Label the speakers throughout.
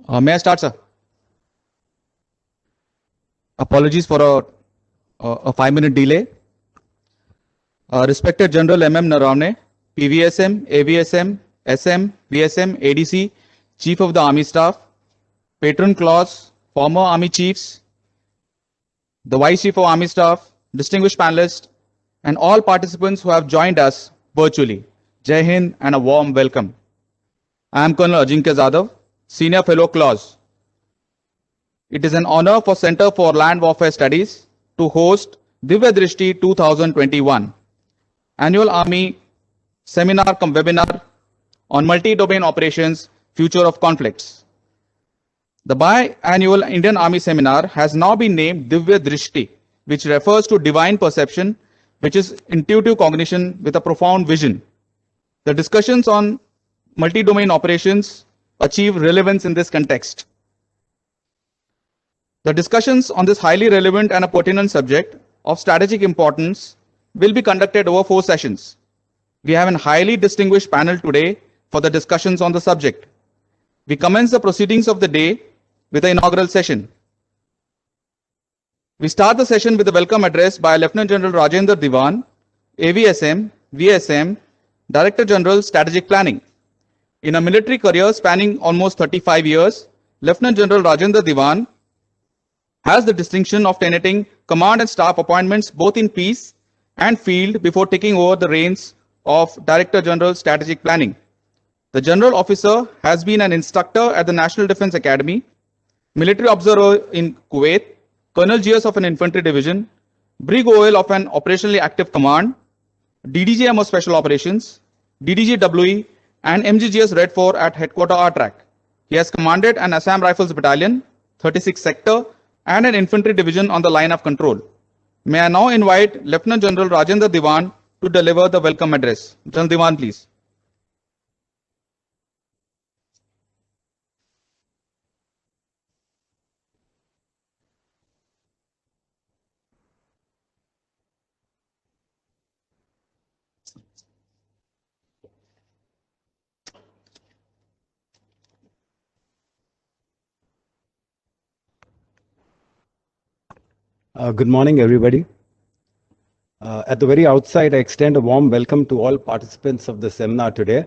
Speaker 1: May I start, sir? Apologies for a 5-minute delay. Respected General M.M. Naravne, PVSM, AVSM, SM, VSM, ADC, Chief of the Army Staff, Patron Clause, former Army Chiefs, the Vice Chief of Army Staff, distinguished panelists, and all participants who have joined us virtually. Jai Hind and a warm welcome. I am Colonel Ajinkya Zadav, Senior Fellow Clause. It is an honor for Center for Land Warfare Studies to host Divya-Drishti 2021, Annual Army Seminar-cum-Webinar on Multi-Domain Operations, Future of Conflicts. The biannual Indian Army Seminar has now been named Divya-Drishti, which refers to divine perception, which is intuitive cognition with a profound vision. The discussions on multi-domain operations achieve relevance in this context. The discussions on this highly relevant and a pertinent subject of strategic importance will be conducted over 4 sessions. We have a highly distinguished panel today for the discussions on the subject. We commence the proceedings of the day with the inaugural session. We start the session with a welcome address by Lieutenant General Rajinder Dewan, AVSM, VSM, Director General Strategic Planning. In a military career spanning almost 35 years, Lieutenant General Rajinder Dewan has the distinction of tenanting command and staff appointments both in peace and field before taking over the reins of Director General Strategic Planning. The General Officer has been an instructor at the National Defense Academy, military observer in Kuwait, Colonel GS of an infantry division, Brig OL of an operationally active command, DDGM of special operations, DDGWE, and MGGS Red 4 at headquarter RTRAC. He has commanded an Assam Rifles Battalion, 36 Sector, and an infantry division on the line of control. May I now invite Lieutenant General Rajinder Dewan to deliver the welcome address. General Dewan, please.
Speaker 2: Good morning, everybody. At the very outside, I extend a warm welcome to all participants of the seminar today.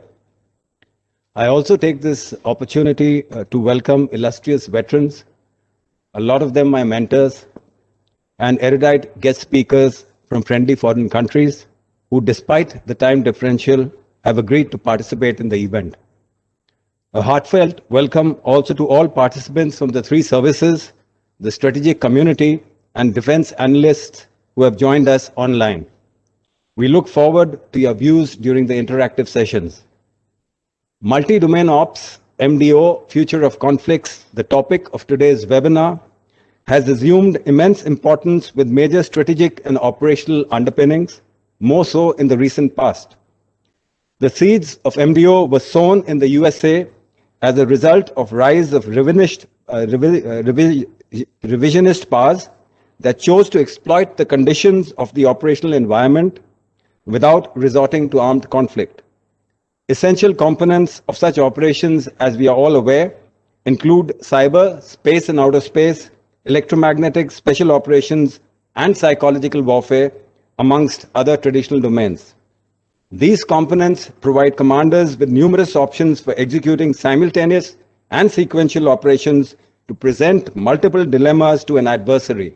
Speaker 2: I also take this opportunity to welcome illustrious veterans, a lot of them my mentors, and erudite guest speakers from friendly foreign countries who, despite the time differential, have agreed to participate in the event. A heartfelt welcome also to all participants from the 3 services, the strategic community, and defense analysts who have joined us online. We look forward to your views during the interactive sessions. Multi-domain ops, MDO, future of conflicts, the topic of today's webinar, has assumed immense importance with major strategic and operational underpinnings, more so in the recent past. The seeds of MDO were sown in the USA as a result of rise of revisionist powers that chose to exploit the conditions of the operational environment without resorting to armed conflict. Essential components of such operations, as we are all aware, include cyber, space and outer space, electromagnetic, special operations, and psychological warfare, amongst other traditional domains. These components provide commanders with numerous options for executing simultaneous and sequential operations to present multiple dilemmas to an adversary,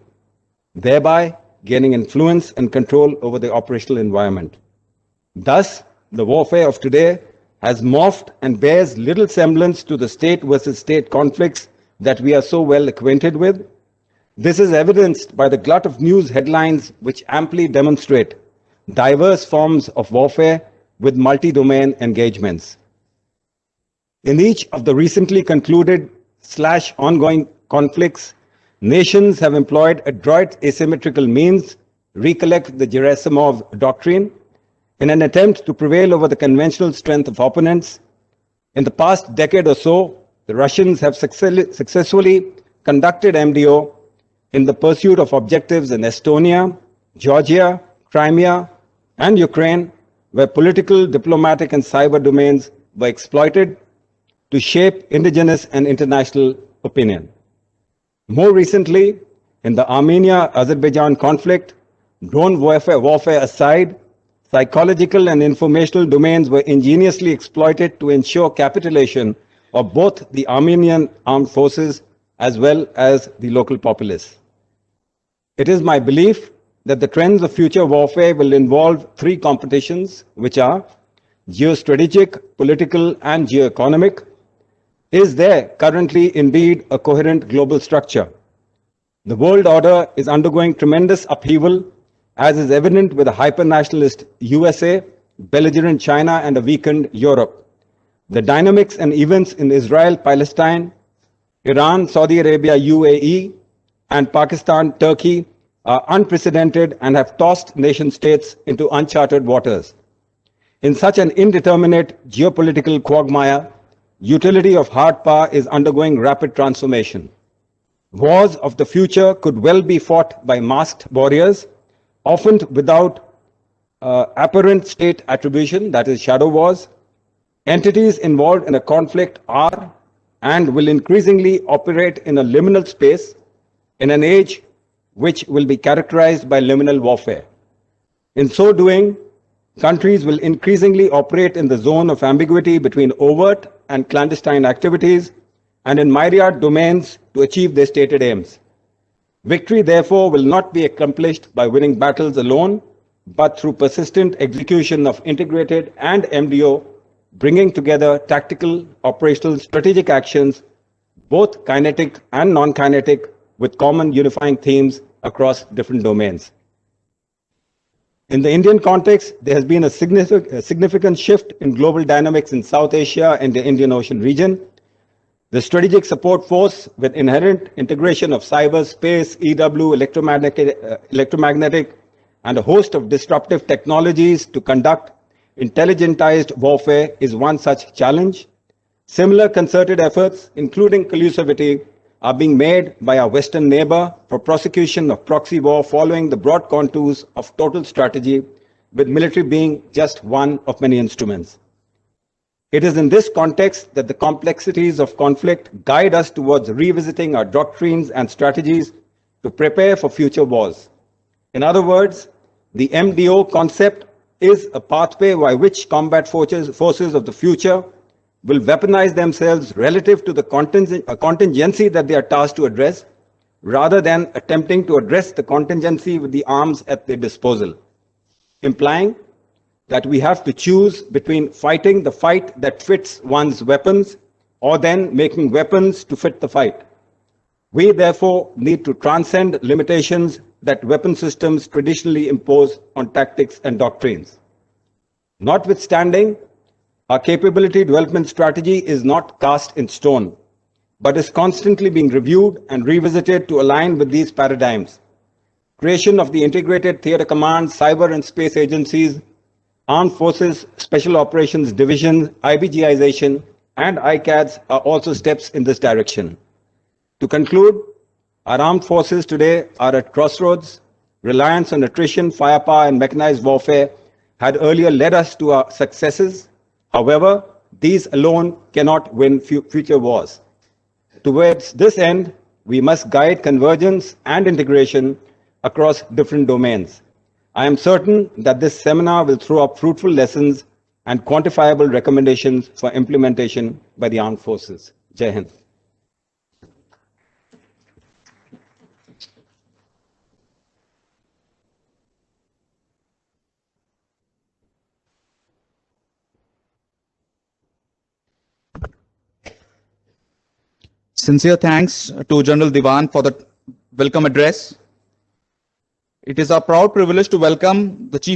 Speaker 2: thereby gaining influence and control over the operational environment. Thus, the warfare of today has morphed and bears little semblance to the state versus state conflicts that we are so well acquainted with. This is evidenced by the glut of news headlines which amply demonstrate diverse forms of warfare with multi-domain engagements. In each of the recently concluded / ongoing conflicts, nations have employed adroit asymmetrical means, recollect the Gerasimov doctrine, in an attempt to prevail over the conventional strength of opponents. In the past decade or so, the Russians have successfully conducted MDO in the pursuit of objectives in Estonia, Georgia, Crimea, and Ukraine, where political, diplomatic, and cyber domains were exploited to shape indigenous and international opinion. More recently, in the Armenia-Azerbaijan conflict, drone warfare aside, psychological and informational domains were ingeniously exploited to ensure capitulation of both the Armenian armed forces as well as the local populace. It is my belief that the trends of future warfare will involve three competitions, which are geostrategic, political, and geoeconomic. Is there currently indeed a coherent global structure? The world order is undergoing tremendous upheaval, as is evident with a hyper-nationalist USA, belligerent China, and a weakened Europe. The dynamics and events in Israel, Palestine, Iran, Saudi Arabia, UAE, and Pakistan, Turkey are unprecedented and have tossed nation states into uncharted waters. In such an indeterminate geopolitical quagmire, utility of hard power is undergoing rapid transformation. Wars of the future could well be fought by masked warriors, often without apparent state attribution, that is shadow wars. Entities involved in a conflict are and will increasingly operate in a liminal space in an age which will be characterized by liminal warfare. In so doing, countries will increasingly operate in the zone of ambiguity between overt and clandestine activities and in myriad domains to achieve their stated aims. Victory, therefore, will not be accomplished by winning battles alone, but through persistent execution of integrated and MDO, bringing together tactical, operational, strategic actions, both kinetic and non-kinetic, with common unifying themes across different domains. In the Indian context, there has been a significant shift in global dynamics in South Asia and the Indian Ocean region. The strategic support force with inherent integration of cyber, space, EW, electromagnetic, and a host of disruptive technologies to conduct intelligentized warfare is one such challenge. Similar concerted efforts, including collusivity, are being made by our Western neighbor for prosecution of proxy war following the broad contours of total strategy, with military being just one of many instruments. It is in this context that the complexities of conflict guide us towards revisiting our doctrines and strategies to prepare for future wars. In other words, the MDO concept is a pathway by which combat forces of the future will weaponize themselves relative to the contingency that they are tasked to address, rather than attempting to address the contingency with the arms at their disposal, implying that we have to choose between fighting the fight that fits one's weapons or then making weapons to fit the fight. We therefore need to transcend limitations that weapon systems traditionally impose on tactics and doctrines. Notwithstanding, our capability development strategy is not cast in stone, but is constantly being reviewed and revisited to align with these paradigms. Creation of the Integrated Theater Command, Cyber and Space Agencies, Armed Forces Special Operations Division, IBGization, and ICADS are also steps in this direction. To conclude, our armed forces today are at crossroads. Reliance on attrition, firepower, and mechanized warfare had earlier led us to our successes. However, these alone cannot win future wars. Towards this end, we must guide convergence and integration across different domains. I am certain that this seminar will throw up fruitful lessons and quantifiable recommendations for implementation by the armed forces. Jai Hind.
Speaker 1: Sincere thanks to General Dewan for the welcome address. It is our proud privilege to welcome the Chief